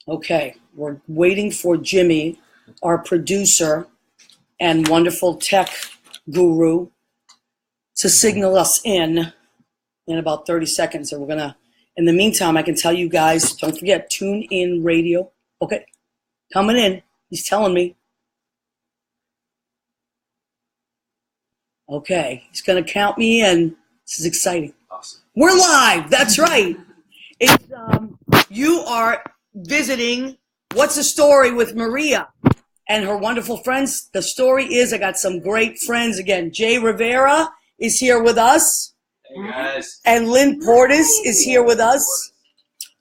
Okay, we're waiting for Jimmy, our producer and wonderful tech guru, to signal us in about 30 seconds. And we're going to, in the meantime, I can tell you guys, don't forget, tune in radio. Okay, coming in. He's telling me. Okay, he's going to count me in. This is exciting. Awesome. We're live. That's right. It's you are visiting What's the Story with Maria and her wonderful friends. The story is I got some great friends again. Jay Rivera is here with us. Hey guys. And Lynn Portas is here with us.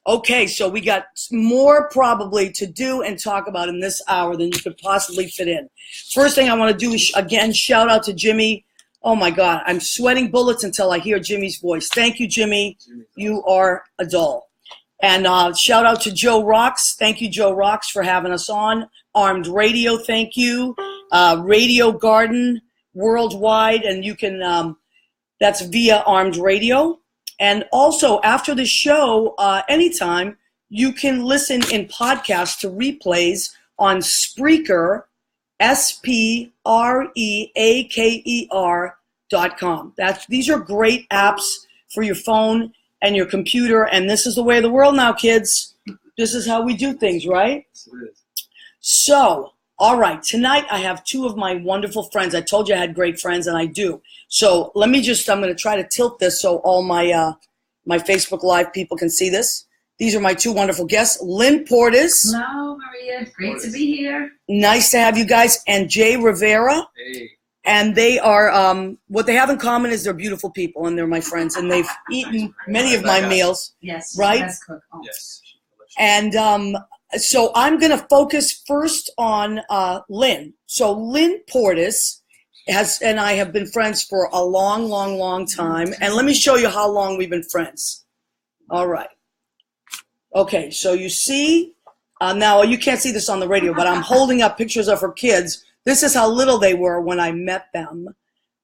Okay, so we got more probably to do and talk about in this hour than you could possibly fit in. First thing I want to do is, again, shout out to Jimmy. Oh, my God, I'm sweating bullets until I hear Jimmy's voice. Thank you, Jimmy. You are a doll. And shout out to Joe Rocks. Thank you, Joe Rocks, for having us on. Armed Radio, thank you. Radio Garden Worldwide, and you can, that's via Armed Radio. And also, after the show, anytime, you can listen in podcast to replays on Spreaker, SPREAKER.com. These are great apps for your phone and your computer, and this is the way of the world now, kids. This is how we do things, right? Yes, it is. So, all right, tonight I have two of my wonderful friends. I told you I had great friends, and I do. So let me just, I'm going to try to tilt this so all my my Facebook Live people can see this. These are my two wonderful guests, Lynn Portas. Hello, Maria. Great to be here. Nice to have you guys. And Jay Rivera. Hey. And they are, what they have in common is they're beautiful people, and they're my friends, and they've eaten many of my meals. Yes. Right? Best cook. Oh. Yes. And so I'm going to focus first on Lynn. So Lynn Portas and I have been friends for a long, long, long time. And let me show you how long we've been friends. All right. Okay, so you see, now you can't see this on the radio, but I'm holding up pictures of her kids. This is how little they were when I met them.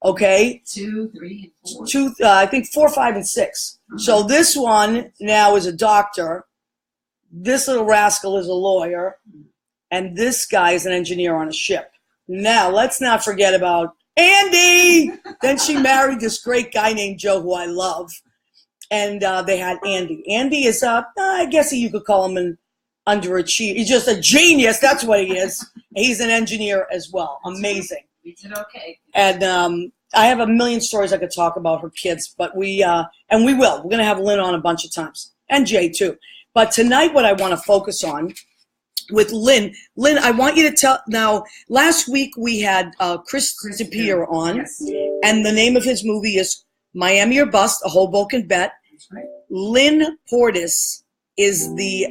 Okay? 2, 3, and 4. I think 4, 5, and 6. So this one now is a doctor. This little rascal is a lawyer. And this guy is an engineer on a ship. Now, let's not forget about Andy. Then she married this great guy named Joe, who I love. And they had Andy. Andy is, I guess you could call him an underachiever. He's just a genius. That's what he is. He's an engineer as well. Amazing. We did okay. And I have a million stories I could talk about her kids, but we will. We're going to have Lynn on a bunch of times. And Jay, too. But tonight what I want to focus on with Lynn. Lynn, I want you to tell, now, last week we had Chris DePier on, Yes. and the name of his movie is Miami or Bust, A Hoboken Bet. That's right. Lynn Portas is the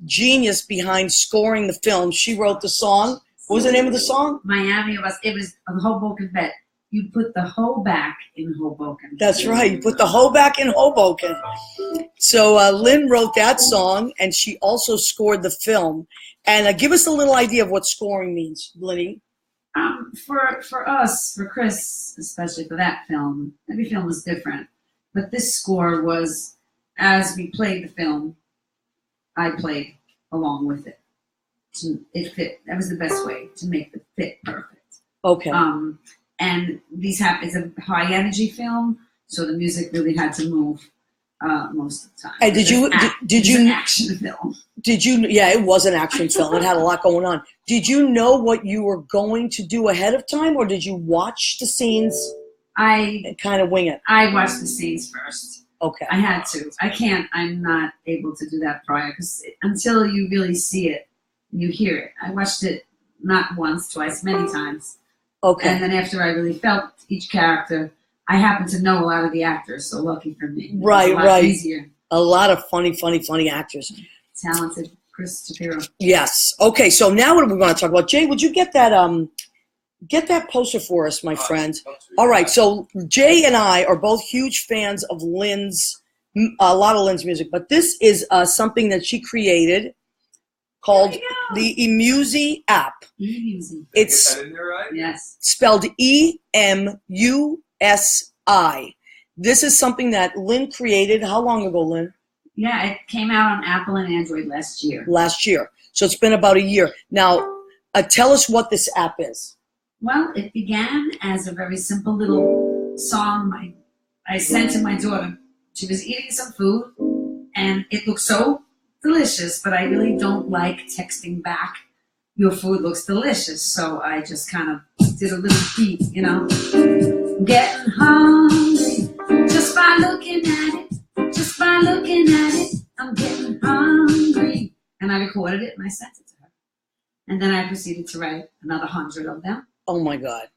genius behind scoring the film. She wrote the song. What was the name of the song? Miami was, it was a Hoboken bet. You put the hoe back in Hoboken. That's right. You put the hoe back in Hoboken. So Lynn wrote that song, and she also scored the film. And give us a little idea of what scoring means, Lynn. For us, for Chris, especially for that film, every film was different. But this score was, as we played the film, I played along with it. It fit. That was the best way to make the fit perfect. Okay. And it's a high energy film, so the music really had to move most of the time. And did you an action film? Yeah, it was an action film. It had a lot going on. Did you know what you were going to do ahead of time, or did you watch the scenes and kind of wing it? I watched the scenes first. Okay. I had to. I'm not able to do that prior, because until you really see it and you hear it. I watched it not once, twice, many times. Okay. And then after I really felt each character, I happen to know a lot of the actors, so lucky for me. Right, it was a lot easier. A lot of funny actors. Talented Chris DePier. Yes. Okay, so now what are we going to talk about? Jay, would you get that poster for us, my friend? All right, so Jay and I are both huge fans of Lynn's, a lot of Lynn's music, but this is something that she created called the EMUSI app. EMUSI. It's Right? Yes. spelled EMUSI. This is something that Lynn created. How long ago, Lynn? Yeah, it came out on Apple and Android last year. Last year. So it's been about a year. Now, tell us what this app is. Well, it began as a very simple little song I sent to my daughter. She was eating some food, and it looked so delicious, but I really don't like texting back, your food looks delicious. So I just kind of did a little beat, you know. Getting hungry just by looking at it. Just by looking at it, I'm getting hungry. And I recorded it and I sent it to her. And then I proceeded to write another 100 of them. Oh my God.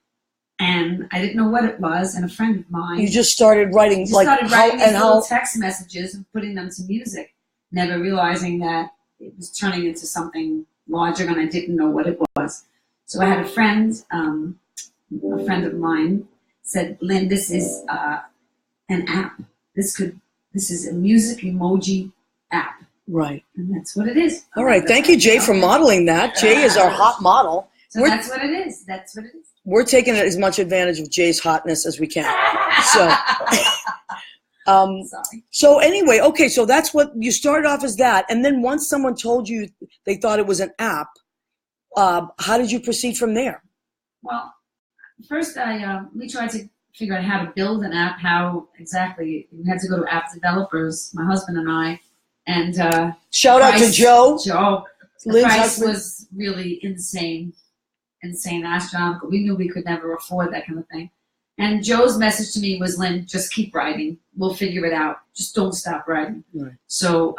And I didn't know what it was. And a friend of mine. You just started writing these little text messages and putting them to music, never realizing that it was turning into something larger and I didn't know what it was. So I had a friend of mine said, Lynn, this is an app. This is a music emoji app. Right. And that's what it is. All right. Thank you, Jay, for modeling that. Jay is our hot model. So that's what it is. That's what it is. We're taking as much advantage of Jay's hotness as we can. So, sorry. So anyway, okay, so that's what you started off as that. And then once someone told you they thought it was an app, how did you proceed from there? Well, first we tried to figure out how to build an app, how exactly. We had to go to app developers, my husband and I. And shout out to Joe. The price was really insane, astronomical. We knew we could never afford that kind of thing. And Joe's message to me was, Lynn, just keep writing. We'll figure it out. Just don't stop writing. Right. So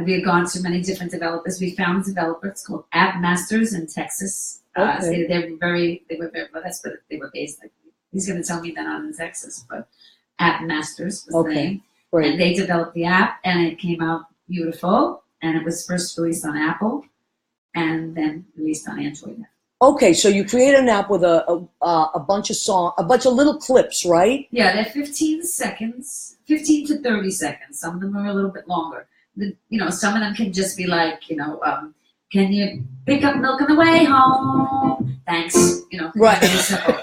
we had gone to many different developers. We found a developer. It's called App Masters in Texas. Okay. They were very, well, that's what they were based. Like, he's going to tell me they're not in Texas, but App Masters was the name. Right. And they developed the app, and it came out beautiful. And it was first released on Apple, and then released on Android. Okay, so you created an app with a bunch of little clips, right? Yeah, they're 15 seconds, 15 to 30 seconds. Some of them are a little bit longer. Some of them can just be like, can you pick up milk on the way home? Thanks. Right. Very simple.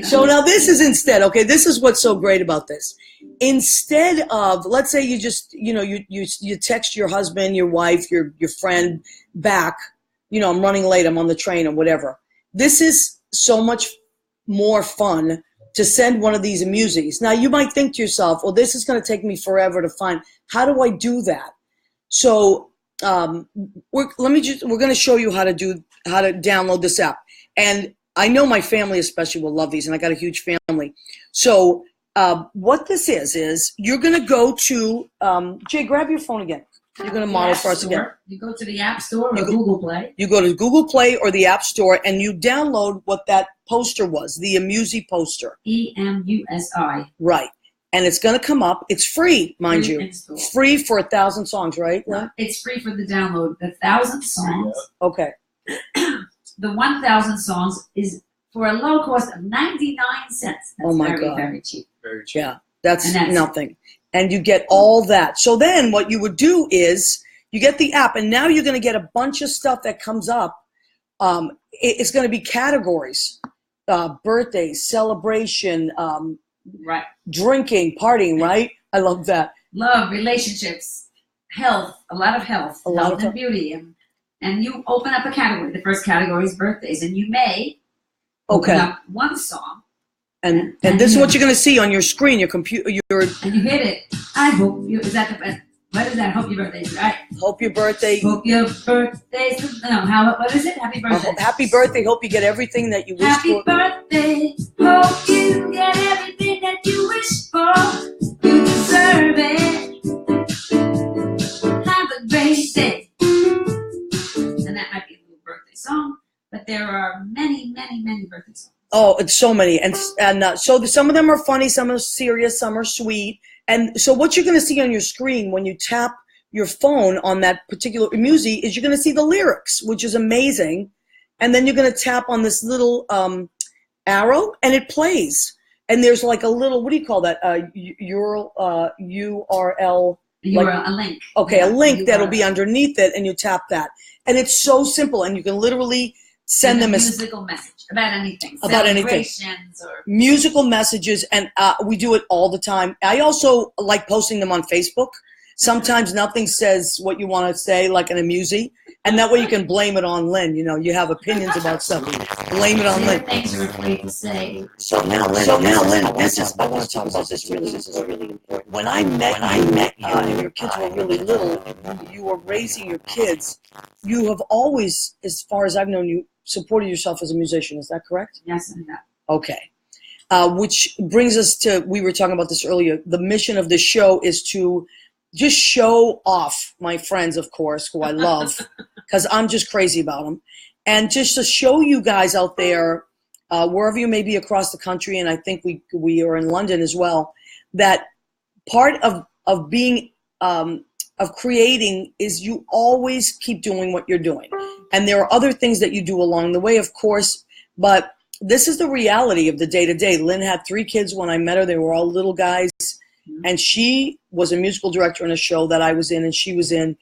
So now this is instead, okay, this is what's so great about this. Instead of, let's say you just, you text your husband, your wife, your friend back, I'm running late, I'm on the train or whatever. This is so much more fun to send one of these EMUSIs. Now you might think to yourself, well, this is going to take me forever to find. How do I do that? So we're going to show you how to download this app. And I know my family especially will love these, and I got a huge family. So what this is you're going to go to, Jay, grab your phone again. You're going to model for us again. You go to the App Store or Google Play. You go to Google Play or the App Store, and you download what that poster was, the EMUSI poster. EMUSI. Right. And it's going to come up. It's free, mind you. Install. Free for 1,000 songs, right? No, it's free for the download. The 1,000 songs. Okay. The 1,000 songs is for a low cost of 99 cents. That's very, very cheap. Very cheap. Yeah, that's nothing. And you get all that. So then what you would do is you get the app, and now you're going to get a bunch of stuff that comes up. It's going to be categories, birthdays, celebration, right, drinking, partying, right? I love that. Love, relationships, health, a lot of health, health and beauty. And you open up a category. The first category is birthdays, and you may open up one song. And this is what you're going to see on your screen, your computer. And you hit it. I hope you. Is that the best? What is that? Hope your birthday's right. Hope your birthday. Hope your birthday's. No, what is it? Happy birthday. Happy birthday. Hope you get everything that you wish for. Happy birthday. Hope you get everything that you wish for. You deserve it. Have a great day. And that might be a little birthday song, but there are many, many, many birthday songs. Oh, it's so many. And so some of them are funny, some are serious, some are sweet. And so what you're going to see on your screen when you tap your phone on that particular EMUSI is you're going to see the lyrics, which is amazing. And then you're going to tap on this little arrow, and it plays. And there's like a little, what do you call that? URL. A link. Okay, a link that'll be underneath it, and you tap that. And it's so simple, and you can literally send them a musical message about anything. About anything. Celebrations or musical messages, and we do it all the time. I also like posting them on Facebook. Sometimes nothing says what you want to say, like an EMUSI, and that way you can blame it on Lynn. You know, you have opinions about something, blame it on Lynn. things you're afraid to say. So now, Lynn, this is, I want to talk about this really. This is really important. When I met you, and your kids were really little, you were raising your kids. You have always, as far as I've known you, supported yourself as a musician. Is that correct? Yes, I have. Okay. Which brings us to, we were talking about this earlier, the mission of the show is to just show off my friends, of course, who I love, because I'm just crazy about them, and just to show you guys out there, wherever you may be across the country, and I think we are in London as well, that part of being, of creating is you always keep doing what you're doing. And there are other things that you do along the way, of course, but this is the reality of the day-to-day. Lynn had 3 kids when I met her. They were all little guys. And she was a musical director in a show that I was in and she was in.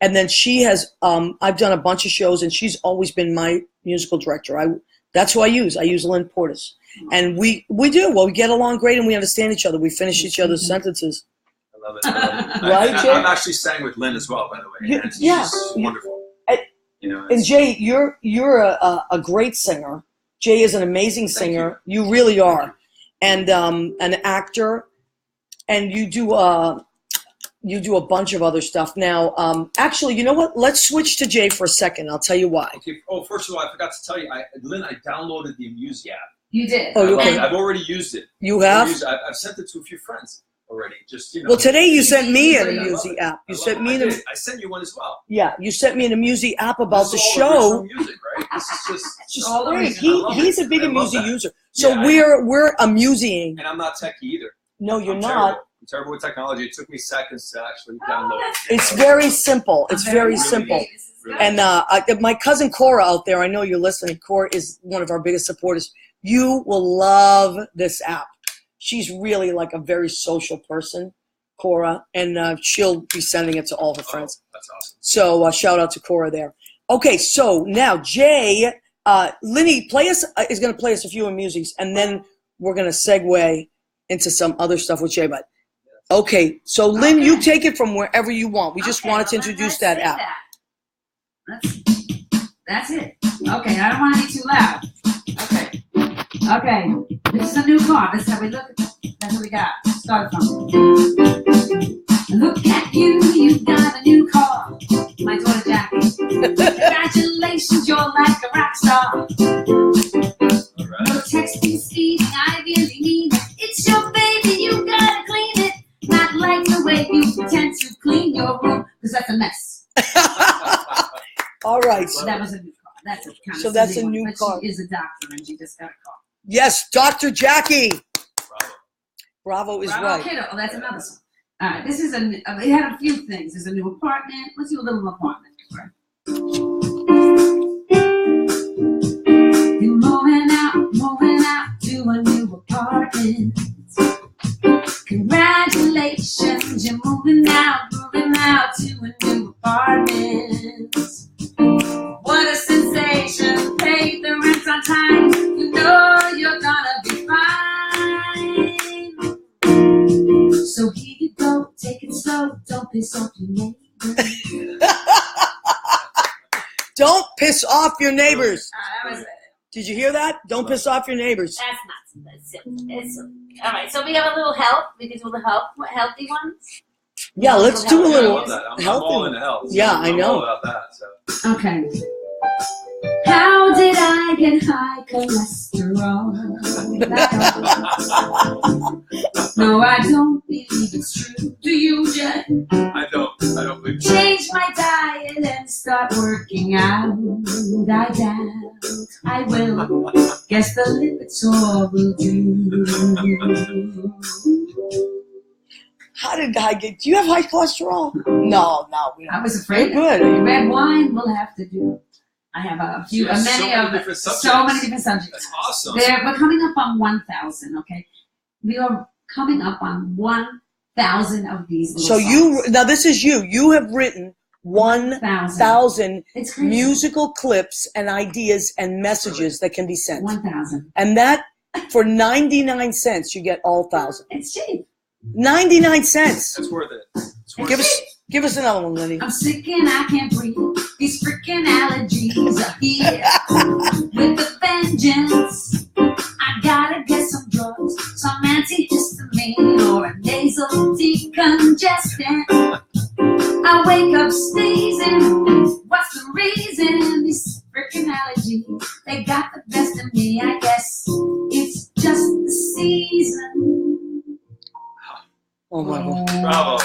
And then she has, I've done a bunch of shows and she's always been my musical director. That's who I use. I use Lynn Portas. And we do. Well, we get along great and we understand each other. We finish each other's sentences. I love it. Right, Jay? I'm actually sang with Lynn as well, by the way. And she's wonderful. And Jay, you're a great singer. Jay is an amazing singer. You really are. And an actor. And you do a bunch of other stuff. Now, actually, you know what? Let's switch to Jay for a second. I'll tell you why. Okay. Oh, first of all, I forgot to tell you, Lynn, I downloaded the EMUSI app. You did. Oh, okay. I've already used it. You have? I've sent it to a few friends already. Just Well, today you sent me an EMUSI app. You sent me I sent you one as well. Yeah, you sent me an EMUSI app about the This is show. all original music, right? This is just Just great. original. He's a big I love EMUSI that. user. So Yeah, we're EMUSIing. And I'm not techie either. No, you're I'm not. Terrible. I'm terrible with technology. It took me seconds to actually download it. It's very simple. It's very simple. Really. And my cousin Cora out there, I know you're listening. Cora is one of our biggest supporters. You will love this app. She's really like a very social person, Cora, and she'll be sending it to all her friends. That's awesome. So shout out to Cora there. Okay, so now Jay, Linny is going to play us a few EMUSIs, and then we're going to segue into some other stuff with Jay. But okay, so Lynn, you take it from wherever you want. We just wanted to introduce that app. That's it. Okay, I don't want to be too loud. Okay, this is a new car. This is how we look at it. That's what we got. Start from. Look at you, you've got a new car. My daughter Jackie. Congratulations, you're like a rock star. All right. No texting, speeding, I really mean it. It's your baby, you gotta clean it. Not like the way you pretend to clean your room, because that's a mess. All right. So that was a new car. That's a kind So of that's a silly new one, car. But she is a doctor and she just got a car. Yes, Dr. Jackie. Bravo is Bravo right. Kiddo. Oh, that's another song. All right, this is it had a few things. There's a new apartment. Let's do a little apartment. You're moving out to a new apartment. Congratulations, you're moving out to a new apartment. What a sensation, pay the rent on time. You know you're gonna be fine. So here you go, take it slow, don't piss off your neighbors. Don't piss off your neighbors. That was it. Did you hear that? Don't piss off your neighbors. That's it. All right, so we have a little help. We can do the healthy ones. Yeah, let's do a I little love that. I'm healthy all one. into health. Yeah, I I'm know. all about that. So. Okay. How did I get high cholesterol? No, I don't believe it's true. Do you, Jen? I don't believe it. Change my diet and start working out. I doubt I will. Guess the Lipitor will do. How did I get? Do you have high cholesterol? No, we don't. I was afraid. Good. Red wine will have to do. I have a few, Yes, many so many different subjects. so many different subjects. That's awesome. We're coming up on 1,000. Okay, we are coming up on 1,000 of these. So songs. now this is you. You have written 1,000 It's crazy. musical clips and ideas and messages that can be sent. 1,000. And that, for 99 cents, you get all 1,000. It's cheap. 99 cents. That's worth it. It's worth Give us another one, Lenny. I'm sick and I can't breathe. These freaking allergies are here with a vengeance. I gotta get some drugs, some antihistamine or a nasal decongestant. I wake up sneezing. What's the reason? These freaking allergies, they got the best of me. I guess it's just the season. Oh my God. Bravo.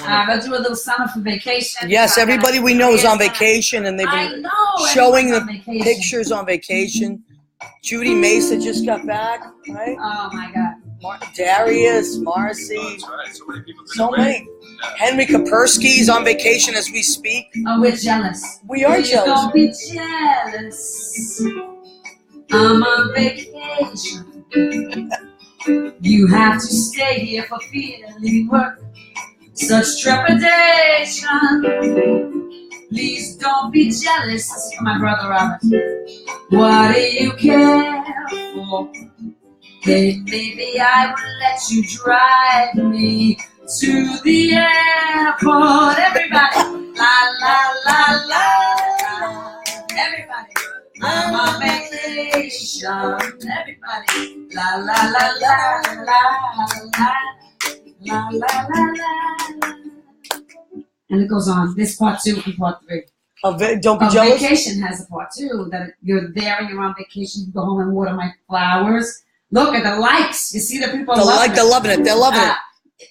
I'll do a little summer for vacation. Yes, everybody we know is on vacation, and they've I been know, showing the everyone's on vacation. pictures on vacation. Judy Mesa just got back, right? Oh my God. Darius, Marcy, That's right. So many people. so many. Henry Kapersky's on vacation as we speak. Oh, we're jealous. We are Please jealous. Don't be jealous. I'm on vacation. You have to stay here for fear of leaving work. Such trepidation. Please don't be jealous. This is for my brother Robert. What do you care for? Hey, maybe I will let you drive me to the airport. Everybody, la la la la. Everybody, I'm on vacation. Everybody, la la la la la la la la la la. And it goes on. This part 2 and part 3. Don't be jealous. Vacation has a part 2 that you're there and you're on vacation. You go home and water my flowers. Look at the likes. You see the people They're loving it. They're loving it. They're loving it.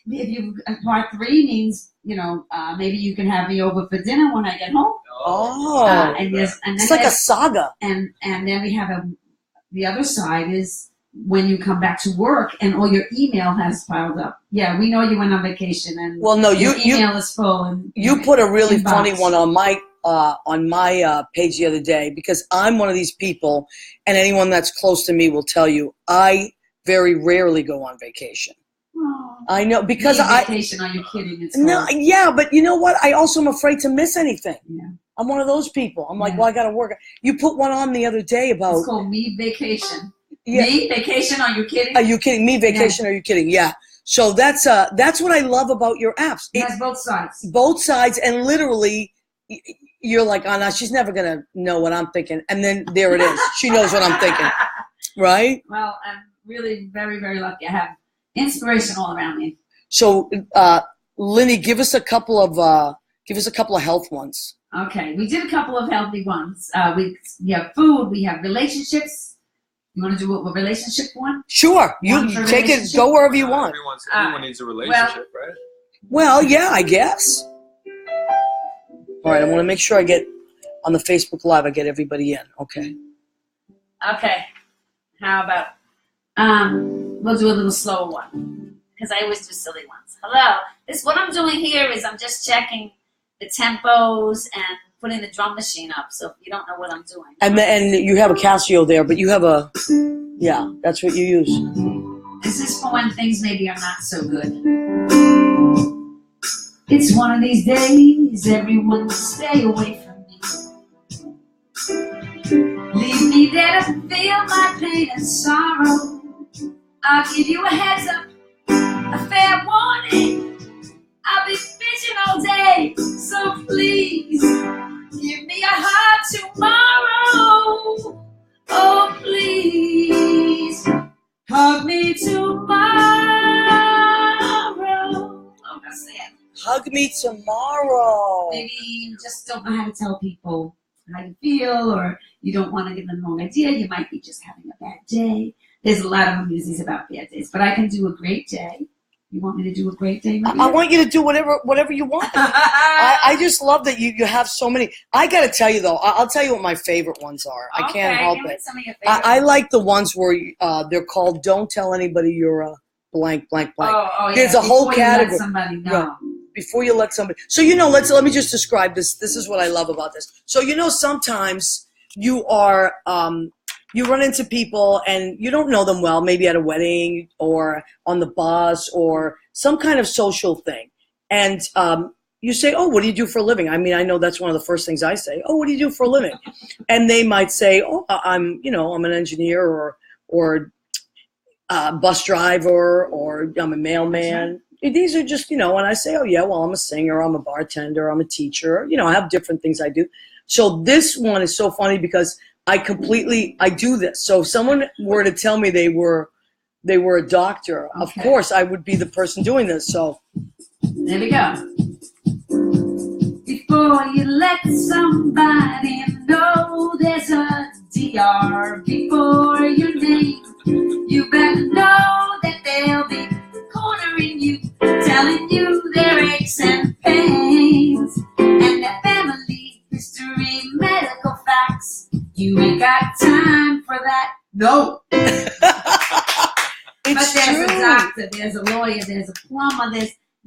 If you part 3 means maybe you can have me over for dinner when I get home. Oh, And it's like a saga. and then we have the other side is when you come back to work and all your email has piled up. Yeah, we know you went on vacation and Well, no, your email is full. And you put a really inbox. funny one on my page the other day, because I'm one of these people, and anyone that's close to me will tell you, I very rarely go on vacation. Oh. I know, because vacation, are you kidding? It's no, cold. yeah, but you know what? I also am afraid to miss anything. Yeah. I'm one of those people. I'm like, Yeah. well, I got to work. You put one on the other day about. It's called Me Vacation. Yeah. Me Vacation, are you kidding? Are you kidding? Me vacation? Are you kidding? Yeah. So that's what I love about your apps. It has both sides. Both sides, and literally, you're like, oh no, she's never gonna know what I'm thinking, and then there it is. She knows what I'm thinking, right? Well, I'm really very, very lucky. I have inspiration all around me. So, Linny, give us a couple of health ones. Okay, we did a couple of healthy ones. We have food. We have relationships. You want to do a relationship one? Sure, you One for take it. relationship? Go wherever you want. Everyone needs a relationship, right? Well, yeah, I guess. All right, I want to make sure I get on the Facebook Live. I get everybody in. Okay. Okay. How about We'll do a little slower one. because I always do silly ones. Hello. What I'm doing here is I'm just checking the tempos and putting the drum machine up. So if you don't know what I'm doing. And you have a Casio there, but you have a, yeah, that's what you use. This is for when things maybe are not so good. It's one of these days, everyone stay away from me. Leave me there to feel my pain and sorrow. I'll give you a heads up, a fair warning. I'll be bitching all day, so please give me a heart tomorrow. Oh, please hug me tomorrow. Oh, that's it. Hug me tomorrow. Maybe you just don't know how to tell people how you feel, or you don't want to give them the wrong idea. You might be just having a bad day. There's a lot of EMUSIs about bad days, but I can do a great day. You want me to do a great day, Maria? I want you to do whatever you want. I just love that you have so many. I got to tell you, though, I'll tell you what my favorite ones are. I can't help it. Some of your favorite I like the ones where they're called "Don't Tell Anybody You're a blank, blank, blank." Oh, There's yeah. a whole Before you let category. somebody know. Yeah. Before you let somebody. So, let me just describe this. This is what I love about this. So, sometimes you are, you run into people and you don't know them well, maybe at a wedding or on the bus or some kind of social thing. And you say, oh, what do you do for a living? I mean, I know that's one of the first things I say. Oh, what do you do for a living? And they might say, oh, I'm an engineer or bus driver, or I'm a mailman. These are just, and I say, oh yeah, well, I'm a singer, I'm a bartender, I'm a teacher. I have different things I do. So this one is so funny because I do this. So if someone were to tell me they were a doctor, of course I would be the person doing this. So there we go. Before you let somebody know there's a DR before your name, you better know that they'll be cornering you, telling you their aches and pains, and their family history, medical facts. You ain't got time for that. No. It's But there's true. a doctor, there's a lawyer, there's a plumber,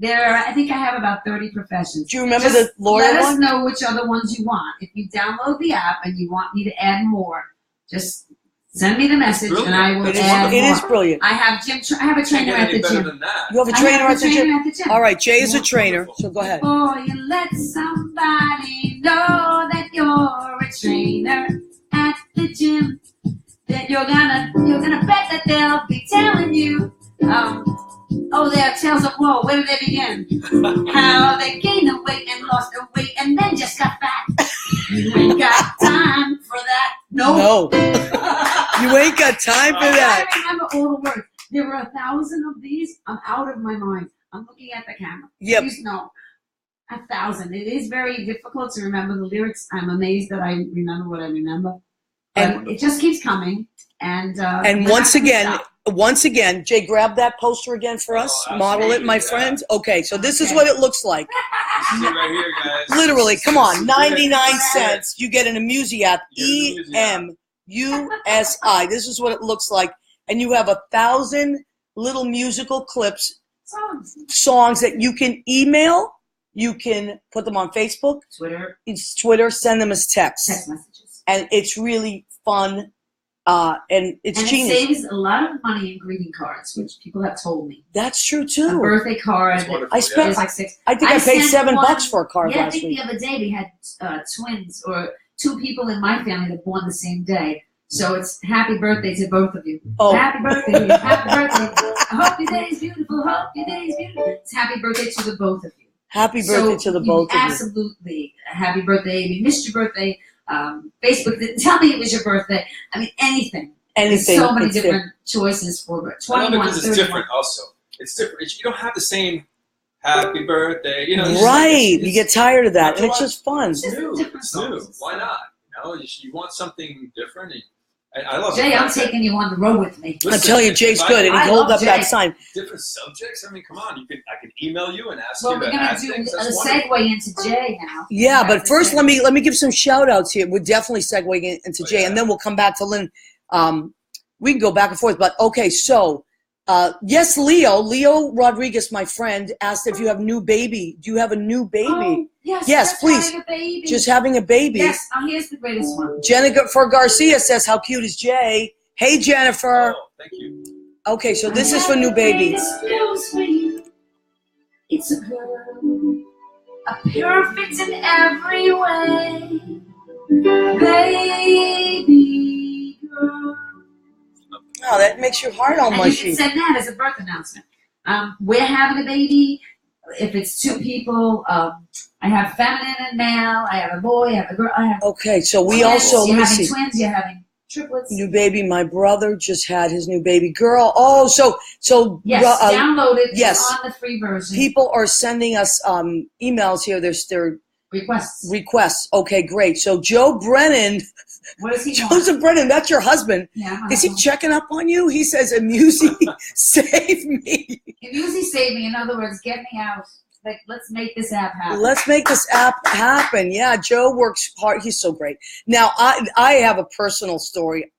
I think I have about 30 professions. Do you remember the lawyer Let us one? know which other ones you want. If you download the app and you want me to add more, just send me the message and I will add It more. is brilliant. I have I have a trainer at the gym. You have a trainer at the gym? at the gym. All right, Jay is a trainer, so go ahead. Before you let somebody know that you're a trainer at the gym, that you're gonna bet that they'll be telling you, their tales of woe. Where did they begin? How they gained the weight and lost the weight and then just got fat. You ain't got time for that. No. You ain't got time for that. I remember all the words. There were 1,000 of these. I'm out of my mind. I'm looking at the camera. Yep. Please no. 1,000. It is very difficult to remember the lyrics. I'm amazed that I remember what I remember. And it just keeps coming. And once again, Jay, grab that poster again for us. Model it, my friend. Okay, so this is what it looks like. This is it right here, guys. Literally, come on, 99 cents. You get an EMUSI app, EMUSI. This is what it looks like. And you have 1,000 little musical clips, songs that you can email. You can put them on Facebook, Twitter, send them as text messages. And it's really fun. And it's genius. It saves a lot of money in greeting cards, which people have told me. That's true too. A birthday card. I spent like $6. I think I paid $7 for a card last week. The other day we had twins or two people in my family that born the same day. So it's happy birthday to both of you. Oh. Happy birthday. Happy birthday. I hope your day is beautiful. Hope your day is beautiful. It's happy birthday to the both of you. Happy birthday to the both of you. Absolutely. Happy birthday. We missed your birthday. Facebook didn't tell me it was your birthday. I mean, anything. There's so many different choices for it. 21, because it's 31. different also. It's different. You don't have the same happy birthday. Right. You get tired of that. And it's just fun. It's new. It's new. Why not? You want something different. I love Jay, I'm taking you on the road with me. I'm telling you, Jay's good. And he holds up that sign. Different subjects. I mean, come on. I can email you and ask Well, you we're to going add to do things. a segue into Jay now. Yeah, but first let me give some shout outs here. We're definitely segueing into Jay, and then we'll come back to Lynn. We can go back and forth, but okay, so yes, Leo Rodriguez, my friend, asked if you have new baby. Do you have a new baby? Oh, yes, please. Having a baby. Just having a baby. Yes, here's the greatest one. Jennifer Garcia says, how cute is Jay? Hey, Jennifer. Oh, thank you. Okay, so this is for new babies. It's a girl, a perfect in every way, baby girl. Oh, that makes your heart all And you mushy. can send that as a birth announcement. We're having a baby. If it's two people, I have feminine and male. I have a boy. I have a girl. I have Okay, so we twins. also, You're let me having see. twins. You're having triplets. New baby. My brother just had his new baby girl. Oh, so Yes, download it. yes. It's on the free version. People are sending us emails here. There's their requests. Okay, great. So Joe Brennan, What does he want? Joseph Brennan, that's your husband. Yeah, Is he checking up on you? He says, EMUSI, save me. EMUSI save me. In other words, get me out. Like, let's make this app happen. Let's make this app happen. Yeah, Joe works hard. He's so great. Now, I have a personal story.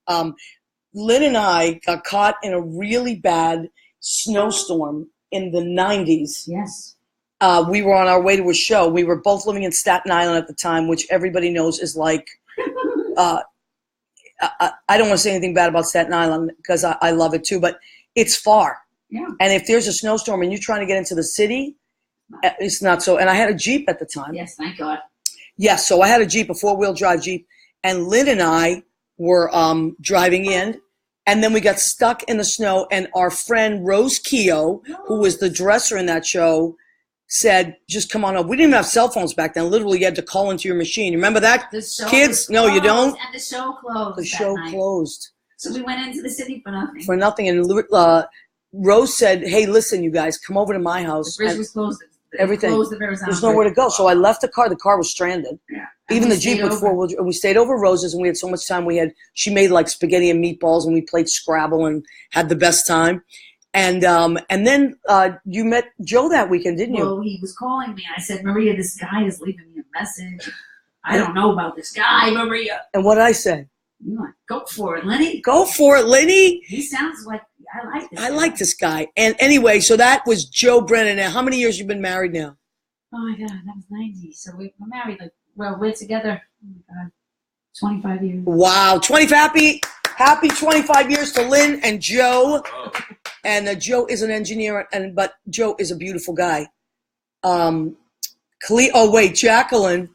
Lynn and I got caught in a really bad snowstorm in the 90s. Yes. We were on our way to a show. We were both living in Staten Island at the time, which everybody knows is like, I don't want to say anything bad about Staten Island because I love it too, but it's far. Yeah. And if there's a snowstorm and you're trying to get into the city, It's not so. And I had a Jeep at the time. Yes, thank God. Yes, so I had a Jeep, a 4-wheel drive Jeep, and Lynn and I were driving in, and then we got stuck in the snow, and our friend Rose Keogh, who was the dresser in that show, said, just come on up. We didn't even have cell phones back then. Literally, you had to call into your machine. Remember that? The show Kids? No, you don't? And the show closed. The show closed. So we went into the city for nothing. For nothing. And Rose said, hey, listen, you guys, come over to my house. The bridge was closed. Everything. Closed the Arizona There's nowhere to go. So I left the car. The car was stranded. Yeah. Even the Jeep with 4-wheel drive. And we stayed over at Rose's, and we had so much time. She made like spaghetti and meatballs, and we played Scrabble and had the best time. And then you met Joe that weekend, didn't you? Well, he was calling me. I said, Maria, this guy is leaving me a message. I don't know about this guy, Maria. And what did I say? You're like, go for it, Lenny. Go for it, Lenny. He sounds like I like this guy. And anyway, so that was Joe Brennan. Now, how many years you been married now? Oh my God, that was 90. So we're married. We're together. Oh my God, 25 years. Wow, happy 25 years to Lynn and Joe. Oh. And Joe is an engineer, but Joe is a beautiful guy. Jacqueline.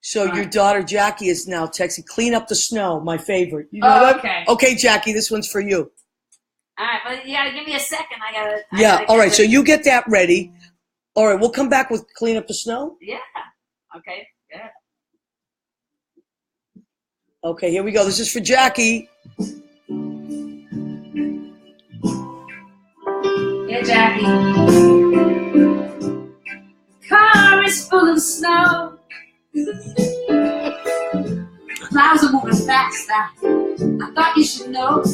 So your daughter Jackie is now texting, clean up the snow, my favorite. You know that? Okay. Okay, Jackie, this one's for you. All right, but you gotta give me a second. I gotta all right, so you get that ready. All right, we'll come back with clean up the snow. Yeah. Okay. Yeah. Okay, here we go. This is for Jackie. Yeah, Jackie. Car is full of snow. Clouds are moving fast. I thought you should know.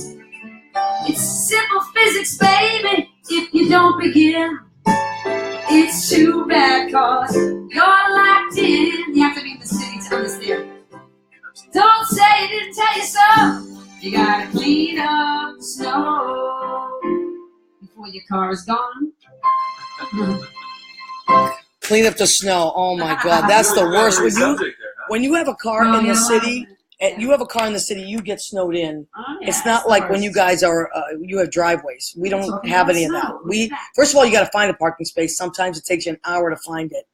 It's simple physics, baby. If you don't begin, it's too bad, cause you're locked in. You have to be in the city to understand. Don't say I didn't tell you so. You gotta clean up the snow before your car is gone. Clean up the snow. Oh my God, that's the worst. When you have a car in the city, you have a car in the city, you get snowed in. Oh, yeah, it's not like when you guys are, you have driveways. We don't have any of that. First of all, you got to find a parking space. Sometimes it takes you an hour to find it,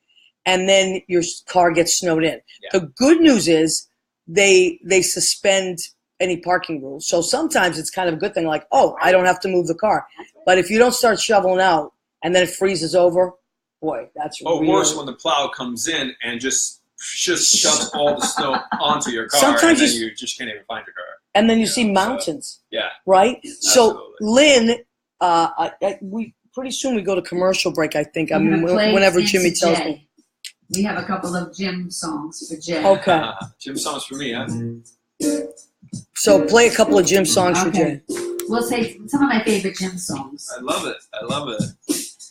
and then your car gets snowed in. Yeah. The good news is they suspend any parking rules. So sometimes it's kind of a good thing, like, oh, I don't have to move the car. But if you don't start shoveling out and then it freezes over, boy, that's really worse when the plow comes in and just shoves all the snow onto your car. Sometimes and then you just can't even find your car. And then you see mountains. So, yeah. Right? Absolutely. So, Lynn, we pretty soon we go to commercial break, I think. I mean, whenever Jimmy tells me. We have a couple of Jim songs for Jay. Okay. Jim songs for me, huh? So play a couple of Jim songs for Jay. We'll say some of my favorite Jim songs. I love it.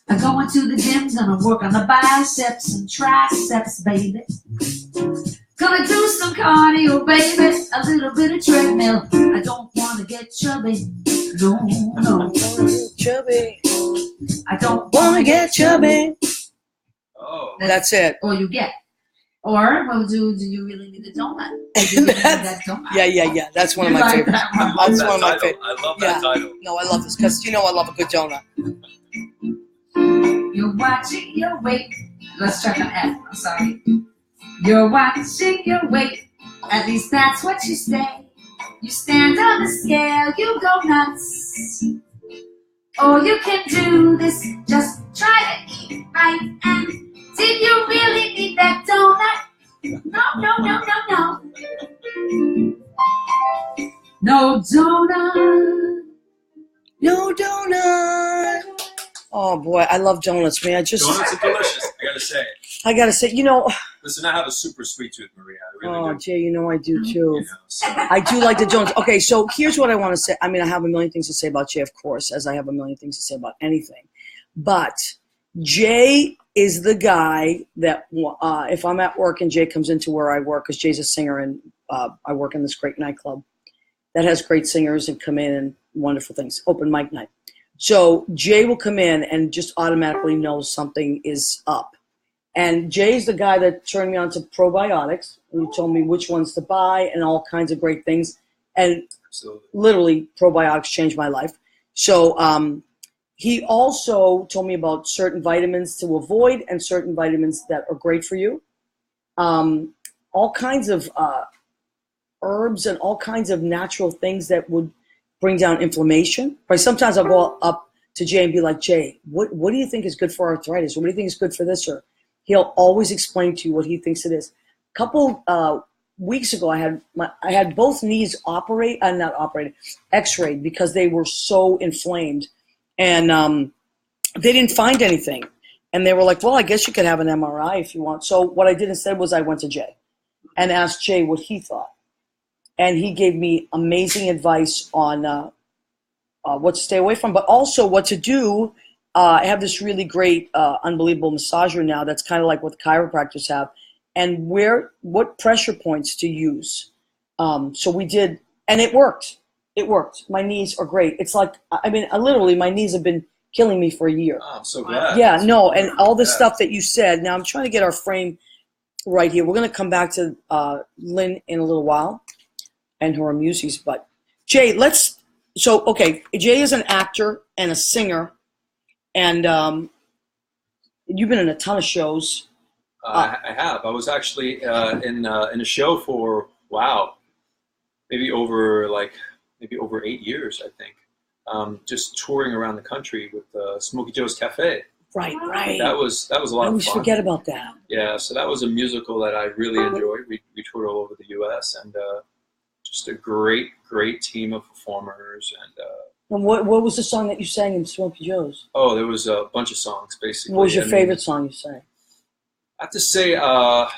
I'm going to the gym, gonna work on the biceps and triceps, baby. Gonna do some cardio, baby, a little bit of treadmill. I don't wanna get chubby, no. Chubby. I don't wanna get chubby. Oh. That's it. Or you get. Or, well, do you really need a donut? Do you really need that donut? Yeah. That's one of my favorites. That's one of my favorites. I love that title. No, I love this because I love a good donut. You're watching your weight. Let's check on F. I'm sorry. You're watching your weight. At least that's what you say. You stand on the scale, you go nuts. Or you can do this. Just try to eat right. And did you really need that donut? No. No donut. No donut. Oh boy, I love donuts, man. Donuts are delicious. I gotta say, Listen, I have a super sweet tooth, Maria. I really do. Jay, I do too. I do like the donuts. Okay, so here's what I want to say. I mean, I have a million things to say about Jay, of course, as I have a million things to say about anything. But Jay is the guy that if I'm at work and Jay comes into where I work, because Jay's a singer and I work in this great nightclub that has great singers and come in and wonderful things, open mic night. So Jay will come in and just automatically knows something is up. And Jay's the guy that turned me on to probiotics. And he told me which ones to buy and all kinds of great things. And literally, probiotics changed my life. So he also told me about certain vitamins to avoid and certain vitamins that are great for you. All kinds of herbs and all kinds of natural things that would bring down inflammation. But sometimes I'll go up to Jay and be like, Jay, what do you think is good for arthritis? Or what do you think is good for this? Or he'll always explain to you what he thinks it is. A couple weeks ago, I had both knees x-rayed because they were so inflamed. And they didn't find anything. And they were like, well, I guess you could have an MRI if you want. So what I did instead was I went to Jay and asked Jay what he thought. And he gave me amazing advice on what to stay away from, but also what to do. I have this really great, unbelievable massager now that's kind of like what the chiropractors have, and what pressure points to use. So we did, and it worked. It worked. My knees are great. It's like, I mean, literally, my knees have been killing me for a year. Oh, I'm so glad. Yeah, no, and all the stuff that you said. Now I'm trying to get our frame right here. We're going to come back to Lynn in a little while and her EMUSIs. But Jay, Jay is an actor and a singer, and you've been in a ton of shows. I have. I was actually in a show for maybe over 8 years, I think. Just touring around the country with Smokey Joe's Cafe. Right. That was a lot of fun. I always forget about that. Yeah, so that was a musical that I really enjoyed. We toured all over the U.S. and just a great team of performers. And what was the song that you sang in Smokey Joe's? Oh, there was a bunch of songs, basically. What was your favorite song you sang? I have to say, I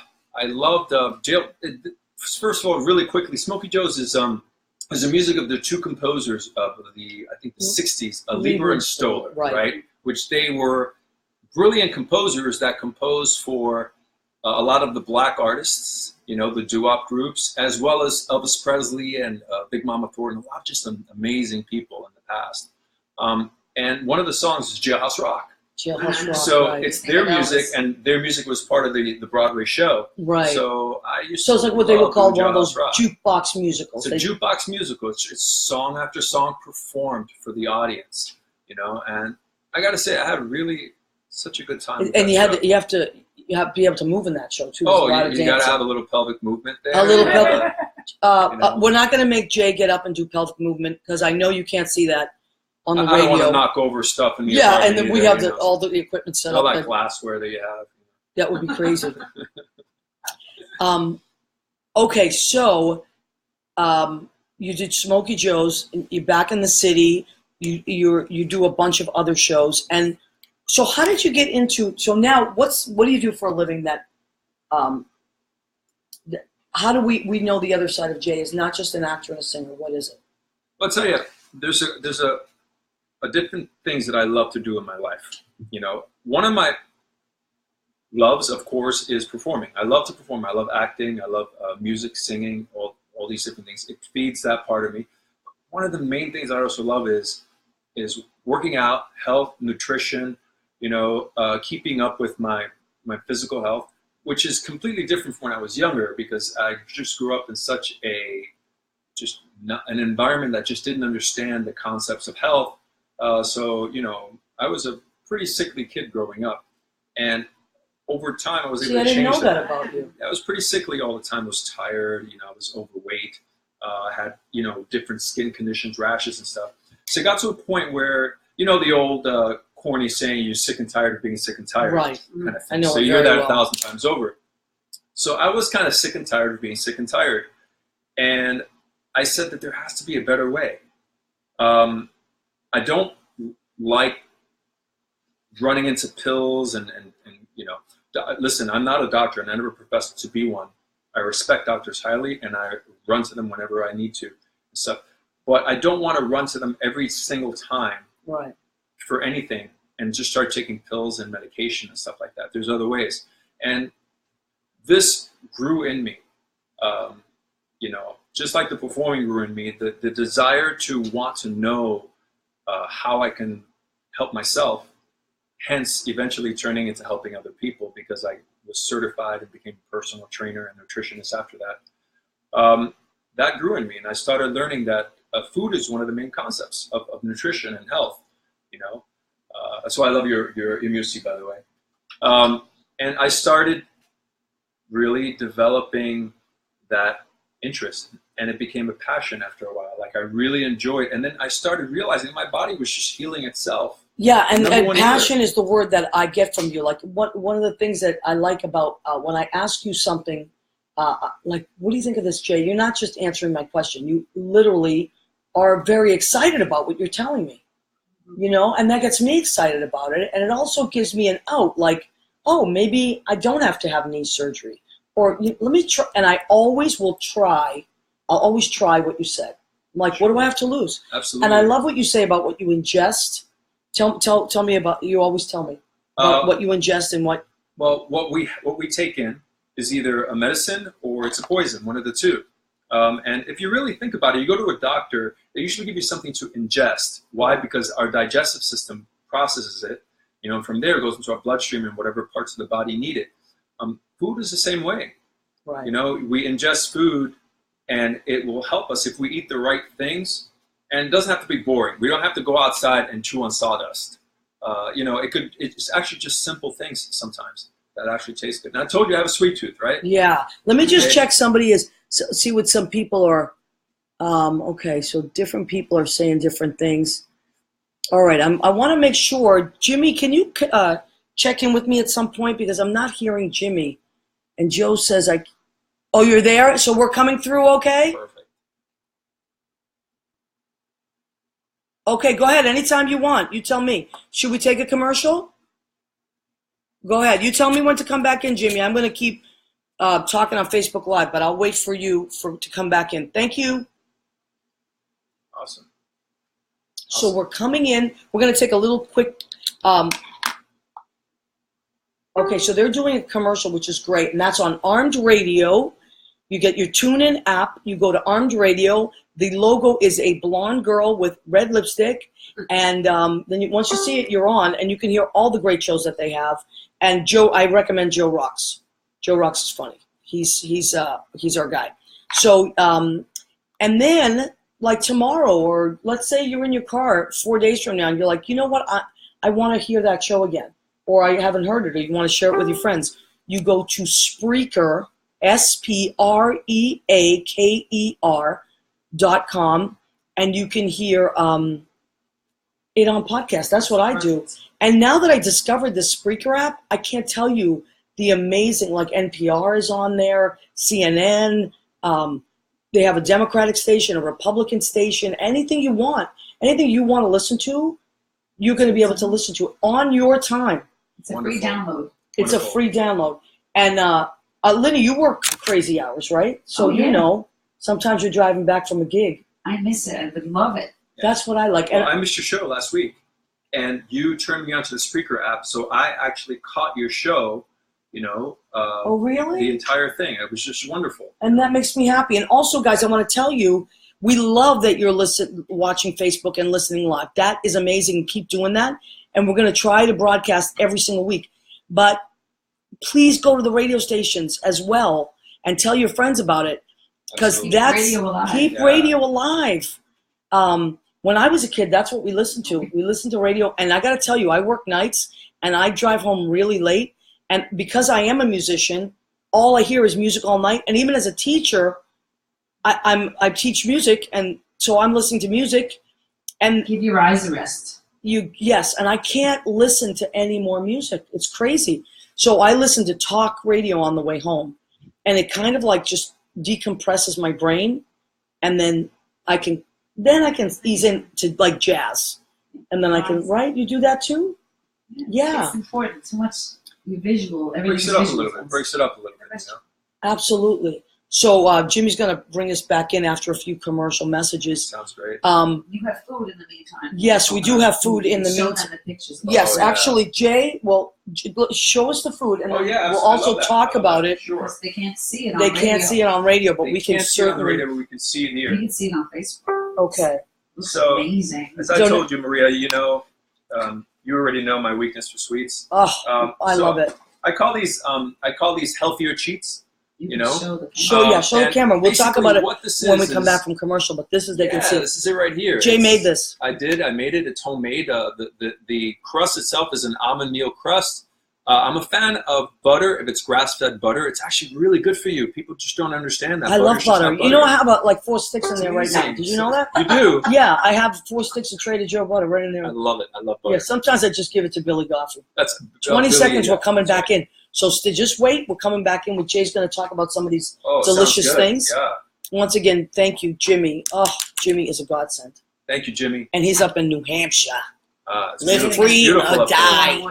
loved Jail. First of all, really quickly, Smokey Joe's is the music of the two composers of the 60s, Lieber and Stoller, right? Which they were brilliant composers that composed for a lot of the black artists, the doo-wop groups, as well as Elvis Presley and Big Mama Thornton, a lot of just amazing people in the past. And one of the songs is Jailhouse Rock. Jailhouse Rock, so it's their music, and their music was part of the Broadway show. Right. So I used So it's like what they would call one of those Rock. jukebox musicals. It's a jukebox musical. It's song after song performed for the audience, and I got to say, I had really such a good time. And you have to be able to move in that show too. There's you got to have a little pelvic movement there. A little pelvic. We're not going to make Jay get up and do pelvic movement because I know you can't see that on the radio. I don't want to knock over stuff in the apartment and then we have all the equipment set up. All that glassware that you have. That would be crazy. Okay, so you did Smokey Joe's. You're back in the city. You do a bunch of other shows, and so how did you get into? So now, what do you do for a living? How do we know the other side of Jay is not just an actor and a singer? What is it? Well, I'll tell you, there's a different things that I love to do in my life. One of my loves, of course, is performing. I love to perform. I love acting. I love music, singing, all these different things. It feeds that part of me. One of the main things I also love is working out, health, nutrition, keeping up with my physical health, which is completely different from when I was younger because I just grew up in such an environment that just didn't understand the concepts of health. So I was a pretty sickly kid growing up. And over time, I was able to change that. I didn't know that about you. I was pretty sickly all the time. I was tired, I was overweight. I had, different skin conditions, rashes and stuff. So it got to a point where, the old corny saying, you're sick and tired of being sick and tired. Right. Kind of thing. I know so it you hear very that well. 1,000 times over. So I was kind of sick and tired of being sick and tired. And I said that there has to be a better way. I don't like running into pills and listen, I'm not a doctor and I never professed to be one. I respect doctors highly and I run to them whenever I need to. So, but I don't want to run to them every single time for anything and just start taking pills and medication and stuff like that. There's other ways. And this grew in me, just like the performing grew in me, the desire to want to know how I can help myself, hence eventually turning into helping other people because I was certified and became a personal trainer and nutritionist after that. That grew in me, and I started learning that food is one of the main concepts of nutrition and health. So I love your EMUSI, by the way. And I started really developing that interest, and it became a passion after a while. Like I really enjoyed, and then I started realizing my body was just healing itself. Yeah, and passion either. is the word that I get from you. Like one of the things that I like about when I ask you something, like, what do you think of this, Jay? You're not just answering my question. You literally are very excited about what you're telling me, you know, and that gets me excited about it. And it also gives me an out, like, oh, maybe I don't have to have knee surgery. Or let me try, and I always will try. I'll always try what you said. I'm like, what do I have to lose? Absolutely. And I love what you say about what you ingest. Tell me about. You always tell me about what you ingest and what. Well, what we take in is either a medicine or it's a poison, one of the two. And if you really think about it, you go to a doctor, they usually give you something to ingest. Why? Because our digestive system processes it. You know, and from there it goes into our bloodstream and whatever parts of the body need it. Food is the same way. Right. You know, we ingest food, and it will help us if we eat the right things. And it doesn't have to be boring. We don't have to go outside and chew on sawdust. You know, it's actually just simple things sometimes that actually taste good. And I told you I have a sweet tooth, right? Yeah. Let me just check somebody see what some people are. Okay, so different people are saying different things. All right, I want to make sure. Jimmy, can you check in with me at some point, because I'm not hearing Jimmy. And Joe says oh, you're there? So we're coming through okay? Perfect. Okay, go ahead. Anytime you want. You tell me. Should we take a commercial? Go ahead. You tell me when to come back in, Jimmy. I'm going to keep talking on Facebook Live, but I'll wait for you to come back in. Thank you. Awesome. So we're coming in. We're going to take a little quick... Okay, so they're doing a commercial, which is great, and that's on Armed Radio. You get your TuneIn app. You go to Armed Radio. The logo is a blonde girl with red lipstick, and then once you see it, you're on, and you can hear all the great shows that they have. And Joe, I recommend Joe Rocks. Joe Rocks is funny. He's our guy. So and then like tomorrow, or let's say you're in your car 4 days from now, and you're like, you know what, I want to hear that show again. Or I haven't heard it, or you want to share it with your friends, you go to Spreaker, SPREAKER.com, and you can hear it on podcast. That's what I do. And now that I discovered the Spreaker app, I can't tell you the amazing, like NPR is on there, CNN, they have a Democratic station, a Republican station, anything you want to listen to, you're going to be able to listen to it on your time. It's a free download. It's a free download. And Lynn, you work crazy hours, right? So you know, sometimes you're driving back from a gig. I miss it. I would love it. That's what I like. Well, I missed your show last week, and you turned me onto the Spreaker app, so I actually caught your show. You know. Oh, really? The entire thing. It was just wonderful. And that makes me happy. And also, guys, I want to tell you, we love that you're watching Facebook and listening live. That is amazing. Keep doing that. And we're going to try to broadcast every single week. But please go to the radio stations as well and tell your friends about it, because keep radio alive. When I was a kid, that's what we listened to. We listened to radio, and I got to tell you, I work nights and I drive home really late. And because I am a musician, all I hear is music all night. And even as a teacher, I teach music, and so I'm listening to music. And give your eyes a rest. Yes, and I can't listen to any more music. It's crazy. So I listen to talk radio on the way home, and it kind of like just decompresses my brain, and then I can ease into like jazz, and then I can, right? You do that too? Yeah. It's important. Too much visual. Breaks it up a little bit. You know? Absolutely. So Jimmy's going to bring us back in after a few commercial messages. Sounds great. You have food in the meantime. Yes, we do have food in the meantime. Show them the pictures. Yes, actually, Jay, well, show us the food, and we'll also talk about it. Sure. Because they can't see it on radio. radio. They can't see it on radio, but we can certainly. See it on radio, but we can see it here. We can see it on Facebook. Okay. So, amazing. As I told you, Maria, you know, you already know my weakness for sweets. Oh, I love it. I call these healthier cheats. You know? Show the Show the camera. We'll talk about it what this when we is come back from commercial, but this is, they can see it. This is it right here. Jay made this. I did. I made it. It's homemade. The crust itself is an almond meal crust. I'm a fan of butter. If it's grass-fed butter, it's actually really good for you. People just don't understand that. I love butter. You know, I have like 4 sticks in there right now. Did you know that? You do? Yeah, I have 4 sticks of Trader Joe butter right in there. I love it. I love butter. Yeah, sometimes I just give it to Billy Goffrey. That's 20 seconds, we're coming back in. So just wait. We're coming back in with Jay's going to talk about some of these delicious things. Yeah. Once again, thank you, Jimmy. Oh, Jimmy is a godsend. Thank you, Jimmy. And he's up in New Hampshire. Live free or die.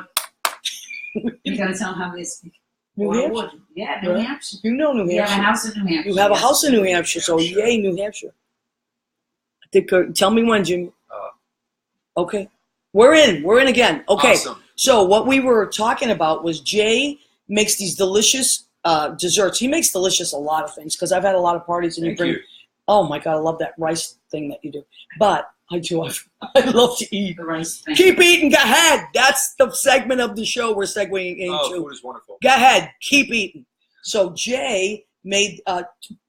You gotta tell how they speak. New Hampshire? Yeah, New Hampshire. You know New You have a Hampshire. house in New Hampshire. You have a house in New Hampshire, so yay, New Hampshire. I think, tell me when, Jimmy. Okay. We're in again. Okay. Awesome. So what we were talking about was Jay makes these delicious desserts. He makes delicious a lot of things because I've had a lot of parties and Thank you bring. you. Oh my God, I love that rice thing that you do. But I do. I love to eat. The rice thing. Keep eating. Go ahead. That's the segment of the show we're segueing into. Oh, food is wonderful. Go ahead. Keep eating. So Jay made.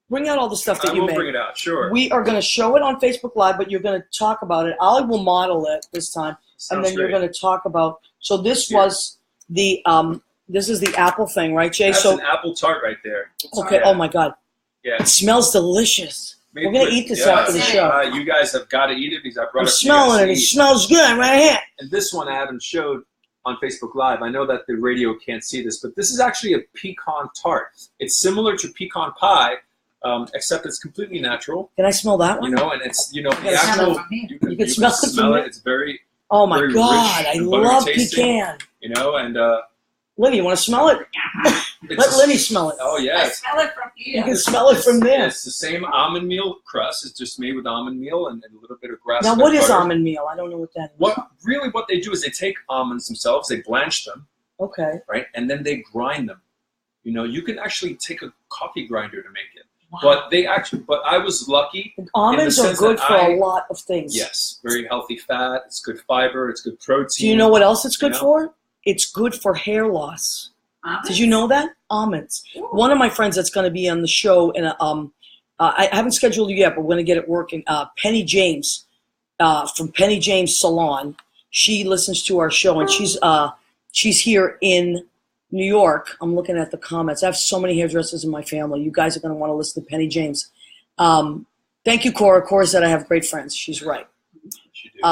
Bring out all the stuff that you made. I will bring it out. Sure. We are going to show it on Facebook Live, but you're going to talk about it. I will model it this time, and then you're going to talk about. So this was the. This is the apple thing, right, Jay? That's so an apple tart right there. Okay. Yeah. Oh my God. Yeah. It smells delicious. We're going to eat this after the show. You guys have got to eat it because I brought I'm it. smelling it. It smells good right here. And this one I haven't showed on Facebook Live. I know that the radio can't see this, but this is actually a pecan tart. It's similar to pecan pie, except it's completely natural. Can I smell that one? You know, and it's the can actual. You can smell it. It's very. Oh my very God! rich I and love tasting, pecan. You know, and Lenny, you want to smell it? Let Lenny smell it. Oh yeah. I smell it from here. You can smell it from there. It's the same almond meal crust. It's just made with almond meal and a little bit of grass. Now, what is almond meal? I don't know what that is. What they do is they take almonds themselves, they blanch them, Okay. right, and then they grind them. You know, you can actually take a coffee grinder to make it. Wow. But I was lucky. Almonds are good for a lot of things. Yes, very healthy fat. It's good fiber. It's good protein. Do you know what else it's good for? It's good for hair loss. Almonds? Did you know that? Almonds. Ooh. One of my friends that's going to be on the show, and I haven't scheduled you yet, but we're going to get it working. Penny James from Penny James Salon. She listens to our show, and she's here in New York. I'm looking at the comments. I have so many hairdressers in my family. You guys are going to want to listen to Penny James. Thank you, Cora. Cora said I have great friends. She's right.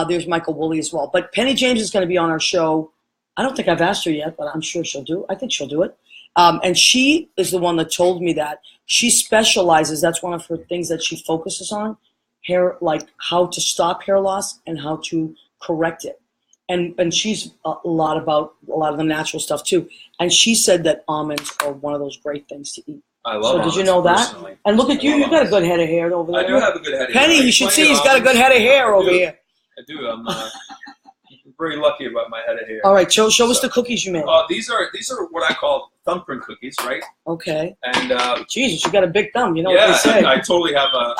There's Michael Woolley as well. But Penny James is going to be on our show. I don't think I've asked her yet, but I'm sure she'll do it. I think she'll do it. And she is the one that told me that. She specializes, that's one of her things that she focuses on, hair, like how to stop hair loss and how to correct it. And she's a lot about a lot of the natural stuff too. And she said that almonds are one of those great things to eat. I love almonds. Did you know that? Personally. And look at you, you've got a good head of hair over there. I do have a good head of hair. Penny, you should see he's got a good head of hair over here. I do. I'm very lucky about my head of hair. All right, show us the cookies you made. These are what I call thumbprint cookies, right? Okay. And Jesus, you got a big thumb. You know what they say. I totally have a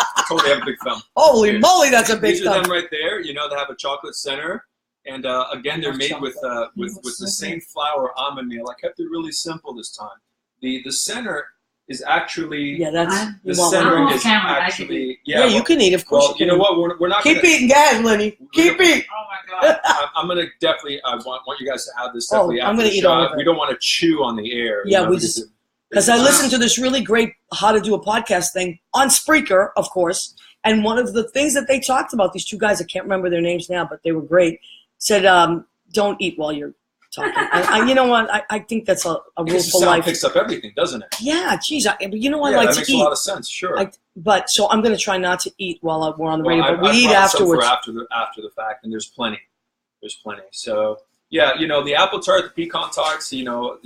big thumb. Holy moly, that's a big These thumb. are them right there. You know, they have a chocolate center, and again, they're made with the same flour almond meal. I kept it really simple this time. The center is actually the center is actually yeah. You can eat, of course. Well, you know what? We're not keep eating, guys, Lenny. Keep eating. Oh my God! I'm gonna definitely. I want you guys to have this. Oh, Definitely I'm after gonna the eat show. all of it. We don't want to chew on the air. Yeah, we just because I listened to this really great how to do a podcast thing on Spreaker, of course. And one of the things that they talked about, these two guys, I can't remember their names now, but they were great. Said, don't eat while you're talking. And you know what? I think that's a rule for life. Picks up everything, doesn't it? Yeah, geez. You know, I yeah, like that to makes eat. a lot of sense. Sure. But so I'm going to try not to eat while we're on the radio. But we I eat brought some afterwards. for after the fact, and there's plenty. So yeah, you know, the apple tart, the pecan tarts. You know,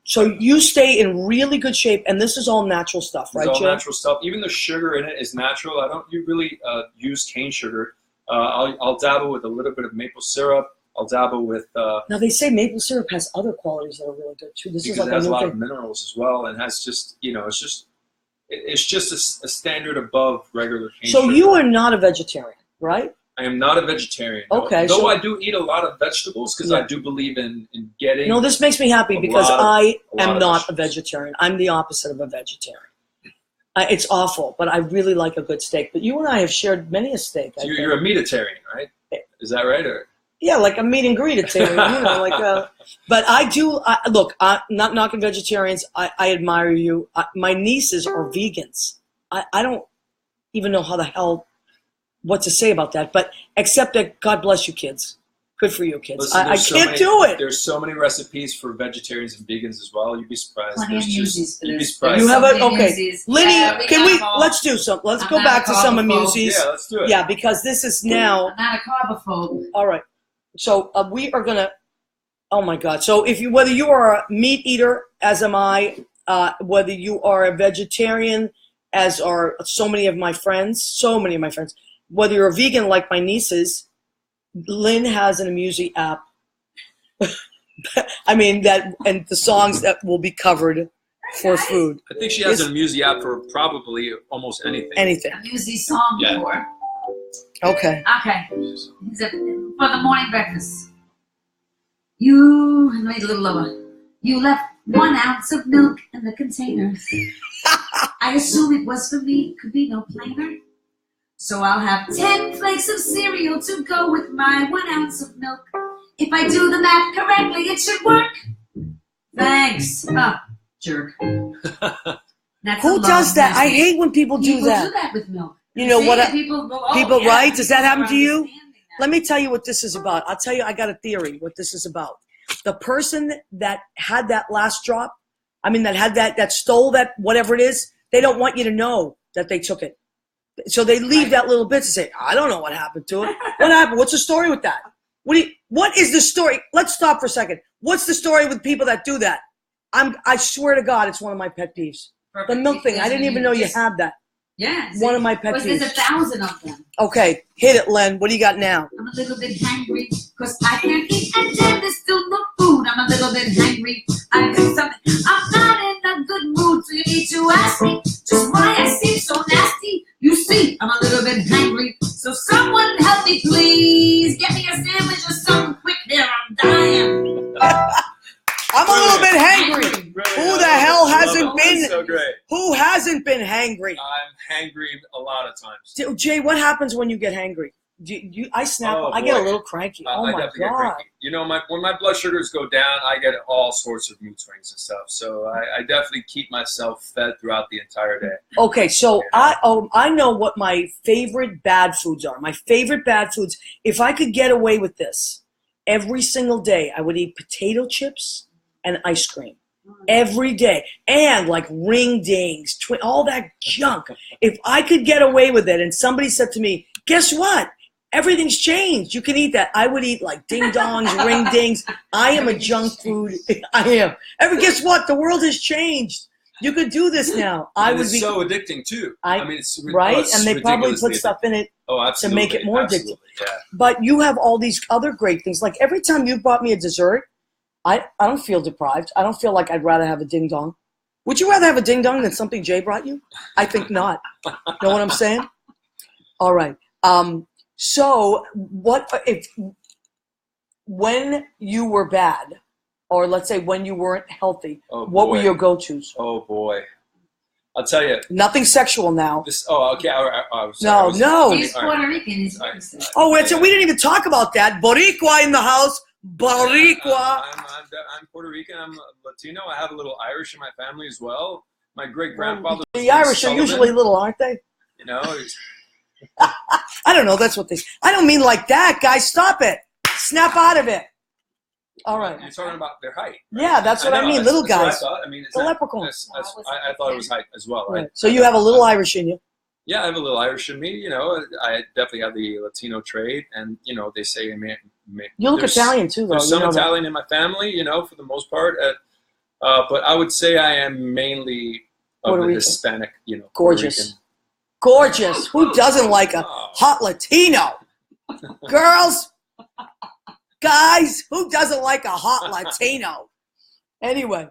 so you stay in really good shape, and this is all natural stuff, right, it's all Jay? natural stuff. Even the sugar in it is natural. I don't really use cane sugar. I'll dabble with a little bit of maple syrup. I'll dabble with. Now they say maple syrup has other qualities that are really good too. This is like it has a lot thing. of minerals as well, and has just it's just a standard above regular cane So sugar. you are not a vegetarian, right? I am not a vegetarian. Okay, Though so- I do eat a lot of vegetables because Yeah. I do believe in getting. No, this makes me happy A because lot of- I a lot am of not a vegetables. vegetarian. I'm the opposite of a vegetarian. It's awful, but I really like a good steak. But you and I have shared many a steak. I So think. you're a meatitarian, right? Is that right? Or Yeah, like a meat and greetitarian, you know, like but I do, look, I'm not knocking vegetarians. I admire you. My nieces are vegans. I don't even know how the hell, what to say about that, but except that God bless you kids. Good for you kids. Listen, I there's so can't many- do it. There's so many recipes for vegetarians and vegans as well. You'd be surprised. Plenty of EMUSIs for You'd be this. surprised. You have a, So many okay. EMUSIs. Lenny, Yeah, can got we, them all. let's do some, let's I'm go not back a to some carnivore. EMUSIs. Yeah, let's do it. Yeah, because this is now, I'm not a carbophobe. all right. So we are going to, oh my God. So if you, whether you are a meat eater, as am I, whether you are a vegetarian, as are so many of my friends, whether you're a vegan like my nieces, Lynn has an EMUSI app. I mean, that, and the songs that will be covered for food. I think she has an EMUSI app for probably almost anything. Anything. EMUSI song Yeah. before. Okay. Okay. Is it for the morning breakfast? You, wait a little lower. You left 1 ounce of milk in the container. I assume it was for me, could be no plainer. So I'll have 10 flakes of cereal to go with my 1 ounce of milk. If I do the math correctly, it should work. Thanks. Jerk. That's Who a does that? I message. hate when people do People that. do that with milk. You know See, what I- people go, oh, people, yeah, right? Does that people happen are to you? understanding that. Let me tell you what this is about. I'll tell you, I got a theory what this is about. The person that had that last drop, that had that stole that, whatever it is, they don't want you to know that they took it. So they leave Right. that little bit to say, I don't know what happened to it. What happened? What's the story with that? What is the story? Let's stop for a second. What's the story with people that do that? I swear to God, it's one of my pet peeves. The Perfect. milk thing. I Because didn't when even know you just- had that. Yeah. One of my pet Because there's peeves. 1,000 of them. Okay, hit it, Len. What do you got now? I'm a little bit hangry because I can't eat and then there's still no food. I'm a little bit hangry. I do something. I'm not in a good mood, so you need to ask me just why I seem so nasty. You see, I'm a little bit hangry, so someone help me, please. Get me a sandwich or something quick here. I'm dying. I'm a little bit hangry. Brilliant. Who the I love hell it. I love hasn't it. been- That's so great. Who hasn't been hangry? I'm hangry a lot of times. Jay, what happens when you get hangry? I snap. Oh, I get a boy. little cranky. I Oh my definitely get God. cranky. You know, when my blood sugars go down, I get all sorts of mood swings and stuff. So I definitely keep myself fed throughout the entire day. Okay, so I know what my favorite bad foods are. My favorite bad foods. If I could get away with this every single day, I would eat potato chips and ice cream. Every day. And like ring dings, all that junk. If I could get away with it and somebody said to me, guess what? Everything's changed. You can eat that. I would eat like ding dongs, ring dings. I am a junk food. I am. Guess what? The world has changed. You could do this now. I And would it's be so addicting too. It's right, it's and they probably ridiculously put stuff in it. Oh, absolutely. make it more addictive. Absolutely, yeah. But you have all these other great things. Like every time you brought me a dessert, I don't feel deprived. I don't feel like I'd rather have a ding dong. Would you rather have a ding dong than something Jay brought you? I think not. Know what I'm saying? All right. So what if when you were bad, or let's say when you weren't healthy, Oh, what were boy. your go-tos? Oh boy, I'll tell you. Nothing sexual now. This. Oh, okay. I was No, sorry. I was- no. He's all right. Puerto Rican. He's Sorry. what he said. Oh, wait, so we didn't even talk about that. Boricua in the house. Boricua. I'm Puerto Rican. I'm Latino. I have a little Irish in my family as well. My great grandfather. The Irish are usually little, aren't they? You know. I don't know. That's what they. I don't mean like that, guys. Stop it. Snap out of it. All right. You're talking about their height. Yeah, that's what I know, mean. that's- Little that's what guys. I thought. I mean, it's The not- leprechauns. I thought it was height as well, right? Right. So you have a little Irish in you. Yeah, I have a little Irish in me. You know, I definitely have the Latino trait, and you know, they say You look there's- Italian too, though. There's You some know that. Italian in my family, you know, for the most part. But I would say I am mainly of Puerto the Rican. Hispanic, you know, Puerto Gorgeous. Rican. Gorgeous. Who doesn't like a Oh. hot Latino? Girls, guys, who doesn't like a hot Latino? Anyway,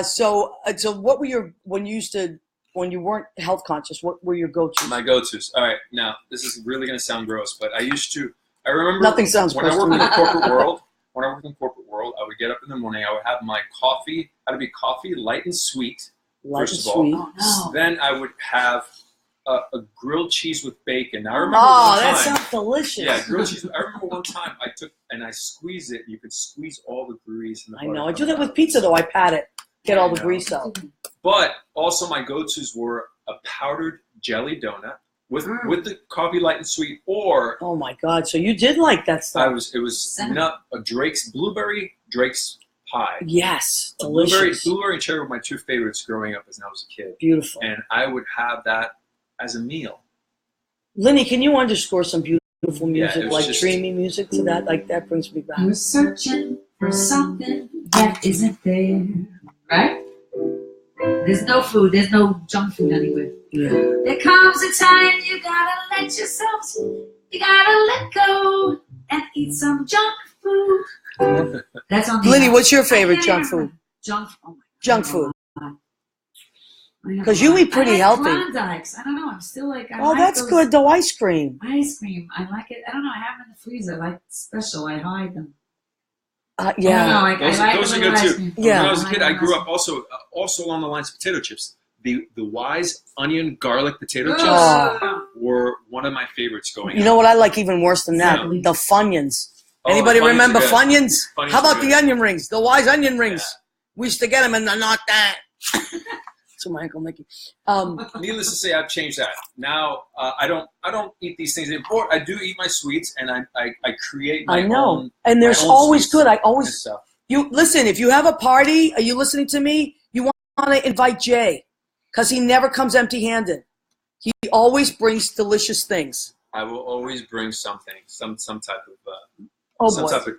so what were your when you used to when you weren't health conscious? What were your go-tos? My go-tos. All right, now this is really going to sound gross, but I remember Nothing sounds when gross I to worked me. in the corporate world. When I worked in the corporate world, I would get up in the morning. I would have my coffee. Had to be coffee, light and sweet. Light first and of all. sweet. Oh, no. Then I would have a grilled cheese with bacon. Now I remember Oh, one that time. sounds delicious. Yeah, grilled cheese. I remember one time I took and I squeezed it. You could squeeze all the grease and the I butter know. I do coming that with out. pizza, though. I pat it. Get all the I know. grease out. But also my go-tos were a powdered jelly donut with the coffee light and sweet, or Oh, my God. So you did like that stuff. it was a blueberry Drake's pie. Yes. Blueberry Delicious. and cherry were my two favorites growing up as I was a kid. Beautiful. And I would have that as a meal. Lenny, can you underscore some beautiful music, it was like just- dreamy music to that? Like, that brings me back. I was searching for something that isn't there, right? There's no food. There's no junk food anywhere. Yeah. There comes a time you gotta let yourself, you gotta let go and eat some junk food. That's on the Lenny, what's your favorite I junk can't food? remember. Junk. Oh my Junk God. food. I know. 'Cause you eat pretty I like healthy. Klondikes. I don't know. I'm still like. I Oh, like that's those good, though. Ice cream. Ice cream. I like it. I don't know. I have them in the freezer. Like special. I hide them. Yeah. I don't know. Like, Those I like are the good little too. ice cream. Yeah. When I was a like kid, the I little grew ice up also along the lines of potato chips. The Wise onion garlic potato cream. chips Oh. were one of my favorites going You know up. what I like even worse than that? Yeah. The Funyuns. Oh, Anybody Funyuns are remember good. Funyuns? Funyuns How are about good. the onion rings? The Wise onion rings. Yeah. We used to get them, and they're not that. To my Uncle Mickey. Needless to say, I've changed that. Now I don't eat these things anymore. I do eat my sweets, and I create my I know. own. And there's my own always sweets good. I and always stuff. you listen. If you have a party, are you listening to me? You want to invite Jay because he never comes empty-handed. He always brings delicious things. I will always bring something, some type of Oh some boy. type of